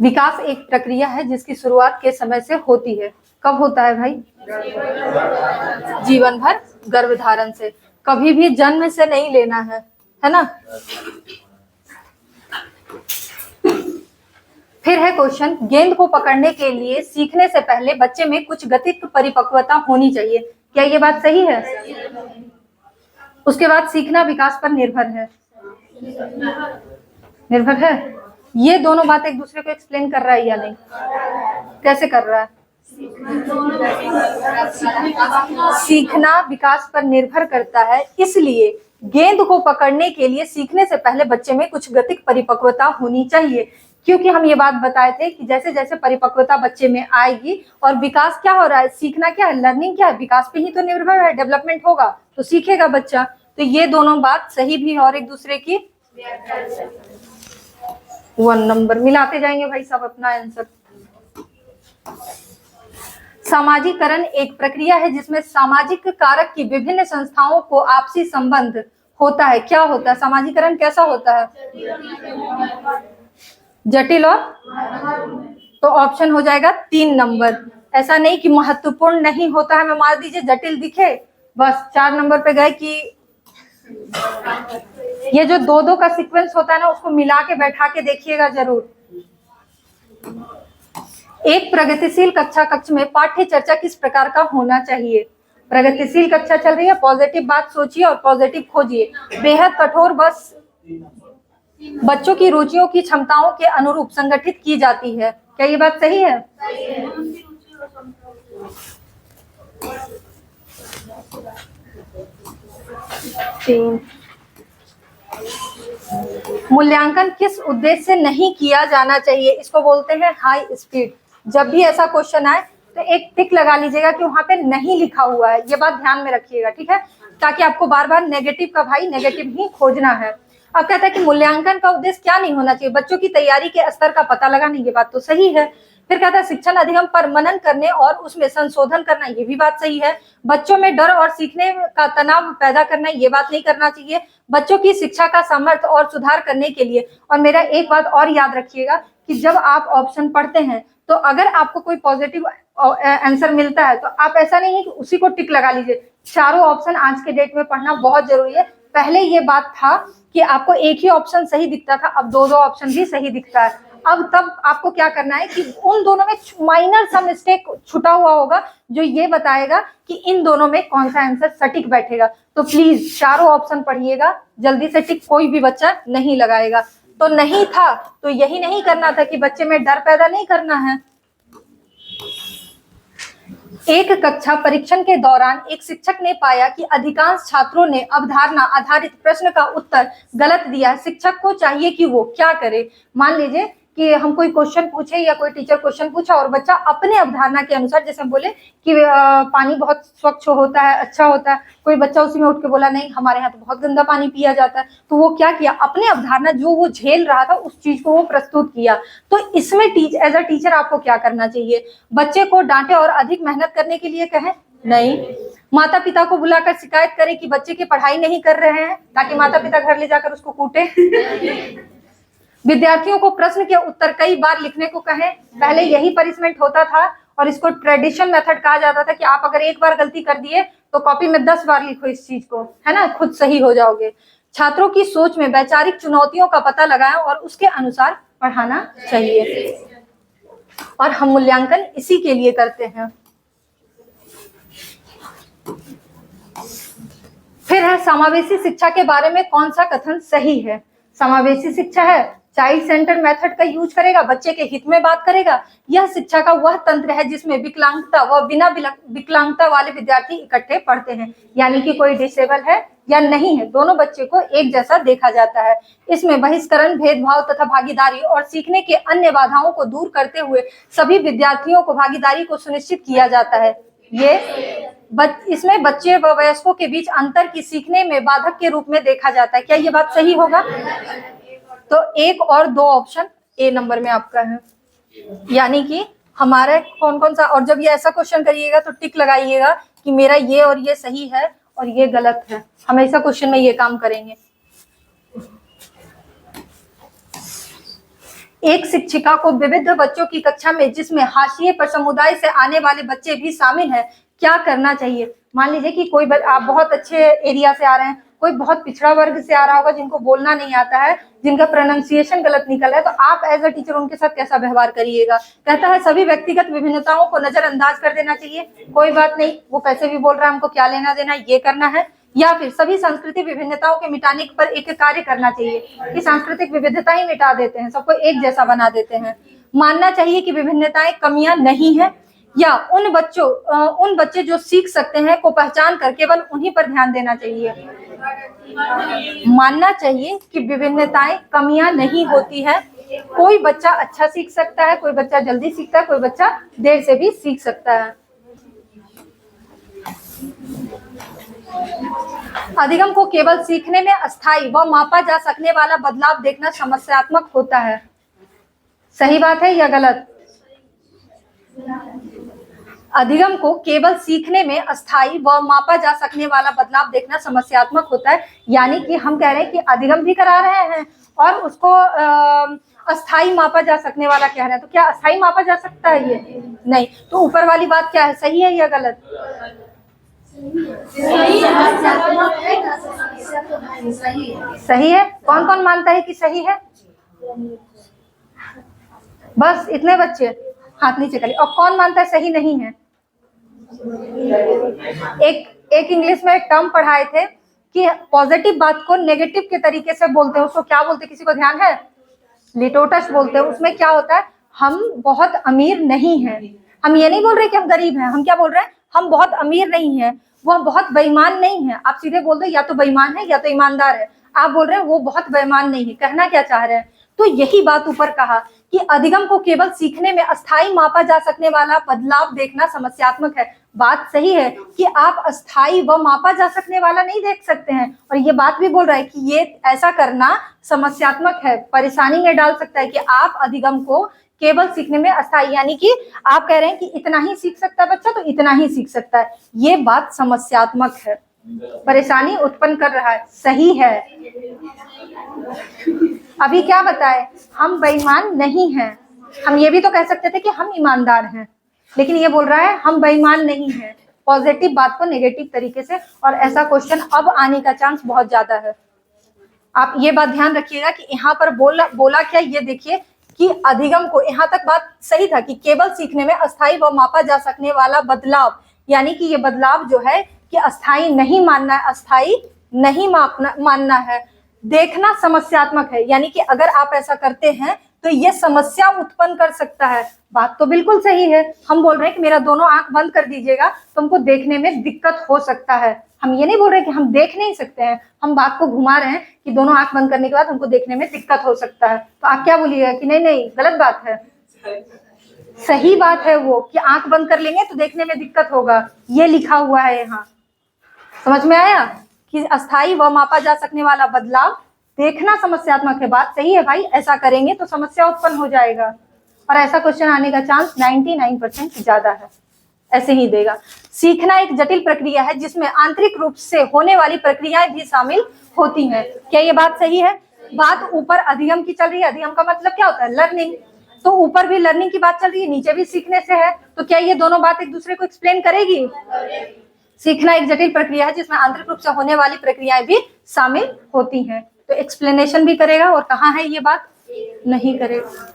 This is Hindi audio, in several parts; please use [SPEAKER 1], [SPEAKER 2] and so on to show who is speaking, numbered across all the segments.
[SPEAKER 1] विकास एक प्रक्रिया है जिसकी शुरुआत के समय से होती है। कब होता है भाई? जीवन भर गर्भधारण से, कभी भी जन्म से नहीं लेना है ना। फिर है क्वेश्चन, गेंद को पकड़ने के लिए सीखने से पहले बच्चे में कुछ गतिक परिपक्वता होनी चाहिए। क्या ये बात सही है? उसके बाद सीखना विकास पर निर्भर है। निर्भर है। ये दोनों बात एक दूसरे को एक्सप्लेन कर रहा है या नहीं? कैसे कर रहा है? सीखना विकास पर निर्भर करता है, इसलिए गेंद को पकड़ने के लिए सीखने से पहले बच्चे में कुछ गतिक परिपक्वता होनी चाहिए। क्योंकि हम ये बात बताए थे कि जैसे जैसे परिपक्वता बच्चे में आएगी और विकास क्या हो रहा है, सीखना क्या है, लर्निंग क्या है, विकास पे ही तो निर्भर है। डेवलपमेंट होगा तो सीखेगा बच्चा। तो ये दोनों बात सही भी है और एक दूसरे की 1 नंबर मिलाते जाएंगे भाई सब अपना आंसर। सामाजिकरण एक प्रक्रिया है जिसमें सामाजिक कारक की विभिन्न संस्थाओं को आपसी संबंध होता है। क्या होता है सामाजिकरण? कैसा होता है? जटिल और तो ऑप्शन हो जाएगा 3 नंबर। ऐसा नहीं कि महत्वपूर्ण नहीं होता है, मैं मार दीजिए जटिल दिखे बस 4 नंबर पे गए। कि ये जो 2-2 का सीक्वेंस होता है ना, उसको मिला के बैठा के देखिएगा जरूर। एक प्रगतिशील कक्षा कक्ष में पाठ्य चर्चा किस प्रकार का होना चाहिए? प्रगतिशील कक्षा चल रही है, पॉजिटिव बात सोचिए और पॉजिटिव खोजिए। बेहद कठोर बस बच्चों की रुचियों की क्षमताओं के अनुरूप संगठित की जाती है। क्या ये बात सही है? मूल्यांकन किस उद्देश्य से नहीं किया जाना चाहिए? इसको बोलते हैं हाई स्पीड। जब भी ऐसा क्वेश्चन आए तो एक टिक लगा लीजिएगा कि वहां पे नहीं लिखा हुआ है। ये बात ध्यान में रखिएगा, ठीक है, ताकि आपको बार बार नेगेटिव का भाई नेगेटिव ही खोजना है। अब कहता है कि मूल्यांकन का उद्देश्य क्या नहीं होना चाहिए? बच्चों की तैयारी के स्तर का पता लगाना। ये बात तो सही है। फिर कहता है शिक्षण अधिगम पर मनन करने और उसमें संशोधन करना। ये भी बात सही है। बच्चों में डर और सीखने का तनाव पैदा करना, ये बात नहीं करना चाहिए। बच्चों की शिक्षा का सामर्थ्य और सुधार करने के लिए। और मेरा एक बात और याद रखिएगा कि जब आप ऑप्शन पढ़ते हैं तो अगर आपको कोई पॉजिटिव आंसर मिलता है तो आप ऐसा नहीं है कि उसी को टिक लगा लीजिए। चारों ऑप्शन आज के डेट में पढ़ना बहुत जरूरी है। पहले ये बात था कि आपको एक ही ऑप्शन सही दिखता था, अब 2-2 ऑप्शन भी सही दिखता है। अब तब आपको क्या करना है कि उन दोनों में माइनर सा मिस्टेक छुटा हुआ होगा जो ये बताएगा कि इन दोनों में कौन सा आंसर सटीक बैठेगा। तो प्लीज चारों ऑप्शन पढ़िएगा, जल्दी से टिक कोई भी बच्चा नहीं लगाएगा। तो नहीं था तो यही नहीं करना था कि बच्चे में डर पैदा नहीं करना है। एक कक्षा परीक्षण के दौरान एक शिक्षक ने पाया कि अधिकांश छात्रों ने अवधारणा आधारित प्रश्न का उत्तर गलत दिया। शिक्षक को चाहिए कि वो क्या करे? मान लीजिए कि हम कोई क्वेश्चन पूछे या कोई टीचर क्वेश्चन पूछा और बच्चा अपने अवधारणा के अनुसार, जैसे हम बोले कि पानी बहुत स्वच्छ होता है, अच्छा होता है, कोई बच्चा उसी में उठ के बोला नहीं हमारे यहाँ तो बहुत गंदा पानी पिया जाता है। तो वो क्या किया, अपने अवधारणा जो वो झेल रहा था उस चीज को वो प्रस्तुत किया। तो इसमें एज अ टीचर आपको क्या करना चाहिए? बच्चे को डांटे और अधिक मेहनत करने के लिए कहें? नहीं। माता पिता को बुलाकर शिकायत करें कि बच्चे की पढ़ाई नहीं कर रहे हैं, ताकि माता पिता घर ले जाकर उसको कूटे। विद्यार्थियों को प्रश्न के उत्तर कई बार लिखने को कहें। पहले यही पनिशमेंट होता था और इसको ट्रेडिशन मेथड कहा जाता था कि आप अगर एक बार गलती कर दिए तो कॉपी में 10 बार लिखो इस चीज को, है ना, खुद सही हो जाओगे। छात्रों की सोच में वैचारिक चुनौतियों का पता लगाएं और उसके अनुसार पढ़ाना चाहिए। और हम मूल्यांकन इसी के लिए करते हैं। फिर है समावेशी शिक्षा के बारे में कौन सा कथन सही है? समावेशी शिक्षा है चाइल्ड सेंटर मेथड का यूज करेगा, बच्चे के हित में बात करेगा। यह शिक्षा का वह तंत्र है जिसमें विकलांगता व बिना विकलांगता वाले विद्यार्थी इकट्ठे पढ़ते हैं, यानी कि कोई डिसेबल है या नहीं है, दोनों बच्चे को एक जैसा देखा जाता है। इसमें बहिष्करण, भेदभाव तथा भागीदारी और सीखने के अन्य बाधाओं को दूर करते हुए सभी विद्यार्थियों को भागीदारी को सुनिश्चित किया जाता है। इसमें बच्चे व वयस्कों के बीच अंतर की सीखने में बाधक के रूप में देखा जाता है। क्या ये बात सही होगा? तो 1 और 2 ऑप्शन ए नंबर में आपका है, यानी कि हमारा कौन कौन सा। और जब ये ऐसा क्वेश्चन करिएगा तो टिक लगाइएगा कि मेरा ये और ये सही है और ये गलत है। हमेशा क्वेश्चन में ये काम करेंगे। एक शिक्षिका को विविध बच्चों की कक्षा में जिसमें हाशिए पर समुदाय से आने वाले बच्चे भी शामिल हैं, क्या करना चाहिए? मान लीजिए कि कोई आप बहुत अच्छे एरिया से आ रहे हैं, कोई बहुत पिछड़ा वर्ग से आ रहा होगा जिनको बोलना नहीं आता है, जिनका प्रोनाउंसिएशन गलत निकल रहा है, तो आप एज अ टीचर उनके साथ कैसा व्यवहार करिएगा? कहता है सभी व्यक्तिगत विभिन्नताओं को नजरअंदाज कर देना चाहिए, कोई बात नहीं, वो कैसे भी बोल रहा है, हमको क्या लेना देना, ये करना है। या फिर सभी सांस्कृतिक विभिन्नताओं के मिटाने पर एक कार्य करना चाहिए कि सांस्कृतिक विविधता ही मिटा देते हैं, सबको एक जैसा बना देते हैं। मानना चाहिए कि विभिन्नताएं कमियां नहीं है, या उन बच्चे जो सीख सकते हैं को पहचान कर केवल उन्हीं पर ध्यान देना चाहिए। मानना चाहिए कि विभिन्नताएं कमियां नहीं होती है, कोई बच्चा अच्छा सीख सकता है, कोई बच्चा जल्दी सीखता है, कोई बच्चा देर से भी सीख सकता है। अधिगम को केवल सीखने में अस्थायी व मापा जा सकने वाला बदलाव देखना समस्यात्मक होता है। सही बात है या गलत? अधिगम को केवल सीखने में अस्थायी व मापा जा सकने वाला बदलाव देखना समस्यात्मक होता है, यानी कि हम कह रहे हैं कि अधिगम भी करा रहे हैं और उसको अस्थायी मापा जा सकने वाला कह रहे हैं, तो क्या अस्थायी मापा जा सकता है ये? नहीं। तो ऊपर वाली बात क्या है, सही है या गलत? सही है। कौन कौन मानता है कि सही है? बस इतने बच्चे हाथ नीचे करिए। और कौन मानता है सही नहीं है? एक इंग्लिश में एक टर्म पढ़ाए थे कि पॉजिटिव बात को नेगेटिव के तरीके से बोलते हैं, उसको क्या बोलते हैं, किसी को ध्यान है? लिटोटस बोलते हैं। उसमें क्या होता है, हम बहुत अमीर नहीं हैं, हम ये नहीं बोल रहे कि हम गरीब हैं, हम क्या बोल रहे हैं, हम बहुत अमीर नहीं हैं, वो बहुत बेईमान नहीं है। आप सीधे बोल दो या तो बेईमान है या तो ईमानदार है, आप बोल रहे हैं वो बहुत बेईमान नहीं है, कहना क्या चाह रहे हैं? तो यही बात ऊपर कहा कि अधिगम को केवल सीखने में अस्थायी मापा जा सकने वाला बदलाव देखना समस्यात्मक है। बात सही है कि आप अस्थायी व मापा जा सकने वाला नहीं देख सकते हैं, और ये बात भी बोल रहा है कि ये ऐसा करना समस्यात्मक है, परेशानी में डाल सकता है कि आप अधिगम को केवल सीखने में अस्थायी, यानी कि आप कह रहे हैं कि इतना ही सीख सकता है बच्चा तो इतना ही सीख सकता है, ये बात समस्यात्मक है, परेशानी उत्पन्न कर रहा है। सही है। अभी क्या बताए, हम बेईमान नहीं हैं, हम ये भी तो कह सकते थे कि हम ईमानदार हैं, लेकिन ये बोल रहा है हम बेईमान नहीं हैं, पॉजिटिव बात को नेगेटिव तरीके से। और ऐसा क्वेश्चन अब आने का चांस बहुत ज्यादा है। आप ये बात ध्यान रखिएगा कि यहाँ पर बोला क्या, ये देखिए कि अधिगम को, यहाँ तक बात सही था कि केवल सीखने में अस्थायी व मापा जा सकने वाला बदलाव, यानी कि ये बदलाव जो है कि अस्थायी नहीं मानना है, अस्थायी नहीं मानना है, देखना समस्यात्मक है, यानी कि अगर आप ऐसा करते हैं तो ये समस्या उत्पन्न कर सकता है। बात तो बिल्कुल सही है। हम बोल रहे हैं कि मेरा दोनों आंख बंद कर दीजिएगा, तुमको देखने में दिक्कत हो सकता है। हम ये नहीं बोल रहे कि हम देख नहीं सकते हैं, हम बात को घुमा रहे हैं कि दोनों आंख बंद करने के बाद हमको देखने में दिक्कत हो सकता है। तो आप क्या बोलिएगा कि नहीं नहीं गलत बात है? सही बात है वो कि आंख बंद कर लेंगे तो देखने में दिक्कत होगा, ये लिखा हुआ है यहाँ। समझ में आया कि अस्थायी व मापा जा सकने वाला बदलाव देखना समस्यात्मक है। बात सही है भाई, ऐसा करेंगे तो समस्या उत्पन्न हो जाएगा, और ऐसा क्वेश्चन आने का चांस 99% ज्यादा है, ऐसे ही देगा। सीखना एक जटिल प्रक्रिया है जिसमें आंतरिक रूप से होने वाली प्रक्रियाएं भी शामिल होती हैं। क्या ये बात सही है? बात ऊपर अधिगम की चल रही है, अधिगम का मतलब क्या होता है, लर्निंग, तो ऊपर भी लर्निंग की बात चल रही है, नीचे भी सीखने से है, तो क्या ये दोनों बात एक दूसरे को एक्सप्लेन करेगी? सीखना एक जटिल प्रक्रिया है जिसमें आंतरिक रूप से होने वाली प्रक्रियाएं भी शामिल होती हैं, तो एक्सप्लेनेशन भी करेगा। और कहाँ है ये बात? नहीं करेगा।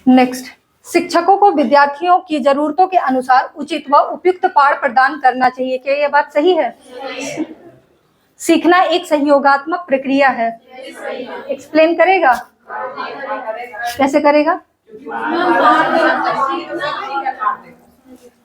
[SPEAKER 1] नेक्स्ट, शिक्षकों को विद्यार्थियों की जरूरतों के अनुसार उचित व उपयुक्त पाठ प्रदान करना चाहिए। क्या ये बात सही है? सीखना एक सहयोगात्मक प्रक्रिया है। एक्सप्लेन करेगा? कैसे करेगा?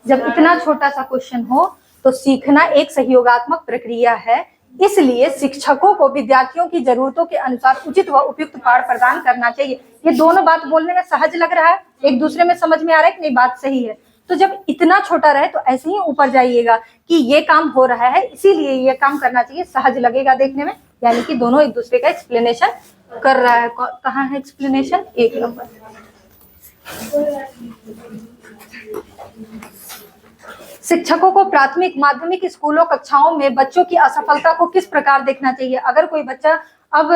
[SPEAKER 1] जब इतना छोटा सा क्वेश्चन हो तो सीखना एक सहयोगात्मक प्रक्रिया है, इसलिए शिक्षकों को विद्यार्थियों की जरूरतों के अनुसार उचित व उपयुक्त पाठ प्रदान करना चाहिए। ये दोनों बात बोलने में सहज लग रहा है, एक दूसरे में समझ में आ रहा है कि नहीं, बात सही है। तो जब इतना छोटा रहे तो ऐसे ही ऊपर जाइएगा कि ये काम हो रहा है इसीलिए ये काम करना चाहिए, सहज लगेगा देखने में, यानी कि दोनों एक दूसरे का एक्सप्लेनेशन कर रहा है। कहाँ है एक्सप्लेनेशन? 1 नंबर। शिक्षकों को प्राथमिक माध्यमिक स्कूलों कक्षाओं में बच्चों की असफलता को किस प्रकार देखना चाहिए? अगर कोई बच्चा अब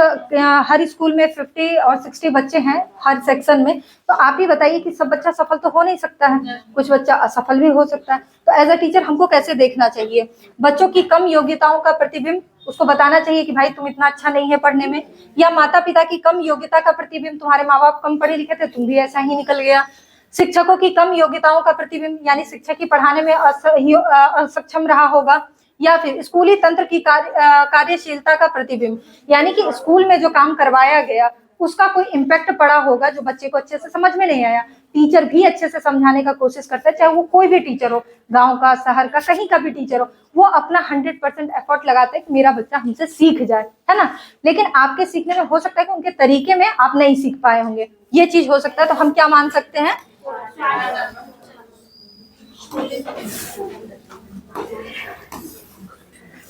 [SPEAKER 1] हर स्कूल में 50 और 60 बच्चे हैं हर सेक्शन में, तो आप ही बताइए कि सब बच्चा सफल तो हो नहीं सकता है, कुछ बच्चा असफल भी हो सकता है। तो एज अ टीचर हमको कैसे देखना चाहिए? बच्चों की कम योग्यताओं का प्रतिबिंब उसको बताना चाहिए कि भाई तुम इतना अच्छा नहीं है पढ़ने में, या माता पिता की कम योग्यता का प्रतिबिंब, तुम्हारे माँ बाप कम पढ़े लिखे थे, तुम भी ऐसा ही निकल गया। शिक्षकों की कम योग्यताओं का प्रतिबिंब, यानी शिक्षक ही पढ़ाने में असक्षम रहा होगा, या फिर स्कूली तंत्र की कार्यशीलता का प्रतिबिंब, यानी कि स्कूल में जो काम करवाया गया उसका कोई इम्पैक्ट पड़ा होगा जो बच्चे को अच्छे से समझ में नहीं आया। टीचर भी अच्छे से समझाने का कोशिश करता है, चाहे वो कोई भी टीचर हो, गांव का, शहर का, कहीं का भी टीचर हो, वो अपना 100% एफर्ट लगाते हैं कि मेरा बच्चा हमसे सीख जाए, है ना। लेकिन आपके सीखने में हो सकता है कि उनके तरीके में आप नहीं सीख पाए होंगे, ये चीज हो सकता है। तो हम क्या मान सकते हैं?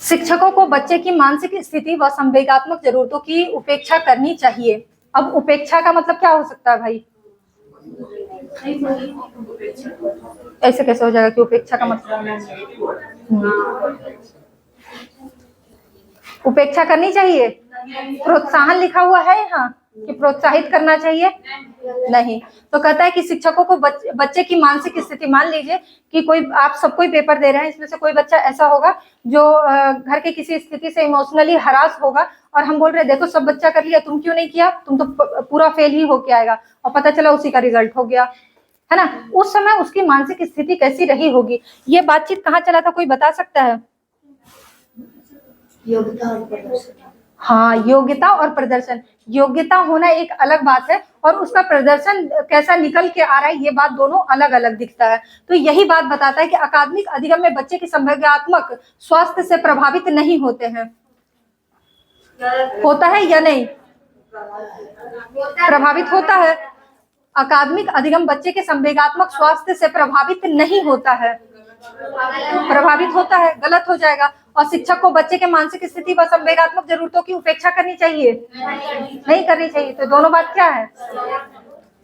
[SPEAKER 1] शिक्षकों को बच्चे की मानसिक स्थिति व संवेगात्मक जरूरतों की उपेक्षा करनी चाहिए। अब उपेक्षा का मतलब क्या हो सकता है भाई? ऐसे कैसे हो जाएगा कि उपेक्षा का मतलब? उपेक्षा करनी चाहिए? प्रोत्साहन लिखा हुआ है यहाँ कि प्रोत्साहित करना चाहिए? नहीं। तो कहता है कि शिक्षकों को बच्चे की मानसिक स्थिति, मान लीजिए कि कोई, आप सब कोई पेपर दे रहे हैं, इसमें से कोई बच्चा ऐसा होगा जो घर के किसी स्थिति से इमोशनली हरास होगा, और हम बोल रहे देखो सब बच्चा कर लिया, तुम क्यों नहीं किया, तुम तो पूरा फेल ही होके आएगा, और पता चला उसी का रिजल्ट हो गया, है ना। उस समय उसकी मानसिक स्थिति कैसी रही होगी? ये बातचीत कहाँ चला था, कोई बता सकता है?
[SPEAKER 2] योग्यता और प्रदर्शन।
[SPEAKER 1] हाँ, योग्यता और प्रदर्शन। योग्यता होना एक अलग बात है, और उसका प्रदर्शन कैसा निकल के आ रहा है, ये बात दोनों अलग अलग दिखता है। तो यही बात बताता है कि अकादमिक अधिगम में बच्चे की संवेगात्मक स्वास्थ्य से प्रभावित नहीं होते हैं। होता है या नहीं? प्रभावित होता है। अकादमिक अधिगम बच्चे के संवेगात्मक स्वास्थ्य से प्रभावित नहीं होता है, प्रभावित होता है, गलत हो जाएगा। और शिक्षक को बच्चे के मानसिक स्थिति व संवेगात्मक जरूरतों की उपेक्षा करनी चाहिए? नहीं करनी चाहिए। तो दोनों बात क्या है?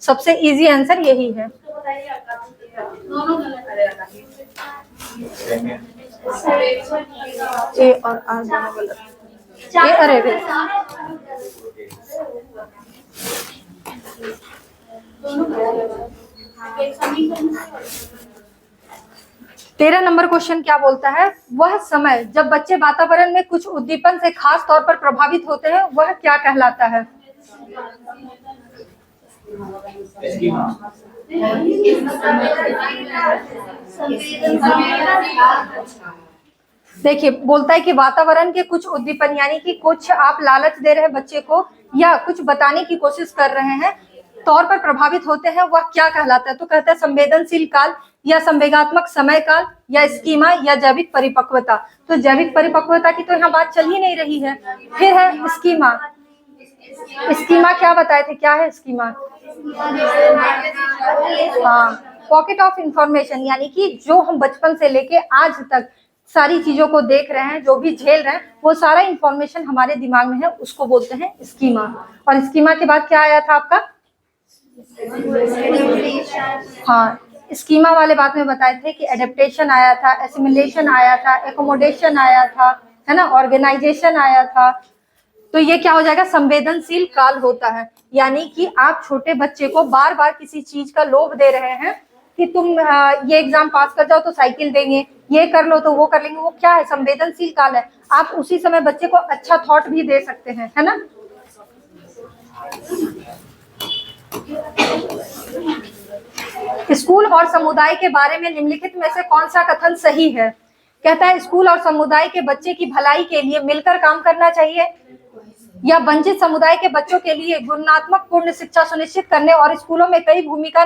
[SPEAKER 1] सबसे इजी आंसर यही है। ए और आर दोनों गलत। ए अरे रे, 13 नंबर क्वेश्चन क्या बोलता है? वह समय जब बच्चे वातावरण में कुछ उद्दीपन से खास तौर पर प्रभावित होते हैं वह क्या कहलाता है? देखिए, बोलता है कि वातावरण के कुछ उद्दीपन, यानी कि कुछ आप लालच दे रहे हैं बच्चे को या कुछ बताने की कोशिश कर रहे हैं, तौर पर प्रभावित होते हैं, वह क्या कहलाता है? तो कहता है संवेदनशील काल, या संवेगात्मक समय काल, या स्कीमा, या जैविक परिपक्वता। तो जैविक परिपक्वता की तो यहाँ बात चल ही नहीं रही है। फिर है स्कीमा। स्कीमा क्या बताए थे, क्या है स्कीमा? हाँ, पॉकेट ऑफ इंफॉर्मेशन, यानी कि जो हम बचपन से लेके आज तक सारी चीजों को देख रहे हैं, जो भी झेल रहे हैं, वो सारा इंफॉर्मेशन हमारे दिमाग में है, उसको बोलते हैं स्कीमा। और स्कीमा के बाद क्या आया था आपका? हाँ, स्कीमा वाले बात में बताए थे कि एडेप्टेशन आया था, एसिमिलेशन आया था, एकोमोडेशन आया था, है ना, ऑर्गेनाइजेशन आया था। तो ये क्या हो जाएगा? संवेदनशील काल होता है। यानी कि आप छोटे बच्चे को बार बार किसी चीज का लोभ दे रहे हैं कि तुम ये एग्जाम पास कर जाओ तो साइकिल देंगे, ये कर लो तो वो कर लेंगे, वो क्या है? संवेदनशील काल है। आप उसी समय बच्चे को अच्छा थॉट भी दे सकते हैं, है ना। स्कूल और समुदाय के बारे में निम्नलिखित में से कौन सा कथन सही है? कहता है स्कूल और समुदाय के बच्चे की भलाई के लिए मिलकर काम करना चाहिए, या वंचित समुदाय के बच्चों के लिए गुणात्मक पूर्ण शिक्षा सुनिश्चित करने और स्कूलों में कोई भूमिका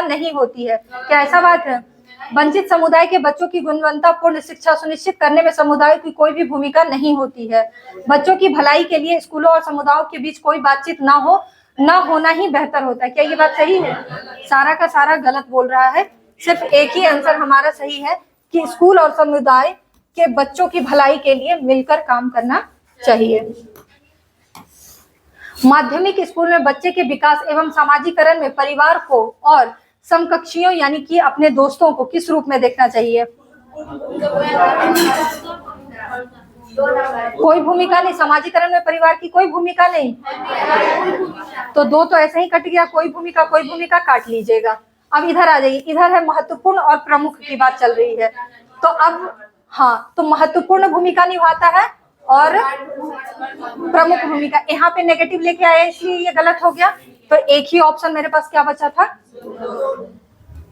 [SPEAKER 1] नहीं होती है। क्या ऐसा बात है? वंचित समुदाय के बच्चों की गुणवत्तापूर्ण शिक्षा सुनिश्चित करने में समुदाय की कोई भी भूमिका नहीं होती है। बच्चों की भलाई के लिए स्कूलों और समुदायों के बीच कोई बातचीत न होना ही बेहतर होता है। क्या ये बात सही है? सारा का सारा गलत बोल रहा है। सिर्फ एक ही आंसर हमारा सही है कि स्कूल और समुदाय के बच्चों की भलाई के लिए मिलकर काम करना चाहिए। माध्यमिक स्कूल में बच्चे के विकास एवं सामाजिकरण में परिवार को और समकक्षियों यानी कि अपने दोस्तों को किस रूप में देखना चाहिए? कोई भूमिका नहीं, समाजीकरण में परिवार की कोई भूमिका नहीं, तो 2 तो ऐसे ही कट गया, कोई भूमिका काट लीजिएगा। अब इधर आ जाइए, इधर है महत्वपूर्ण और प्रमुख की बात चल रही है, तो अब हाँ, तो महत्वपूर्ण भूमिका निभाता है और प्रमुख भूमिका, यहाँ पे नेगेटिव लेके आए इसलिए ये गलत हो गया, तो एक ही ऑप्शन मेरे पास क्या बचा था,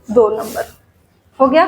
[SPEAKER 1] 2 नंबर हो गया।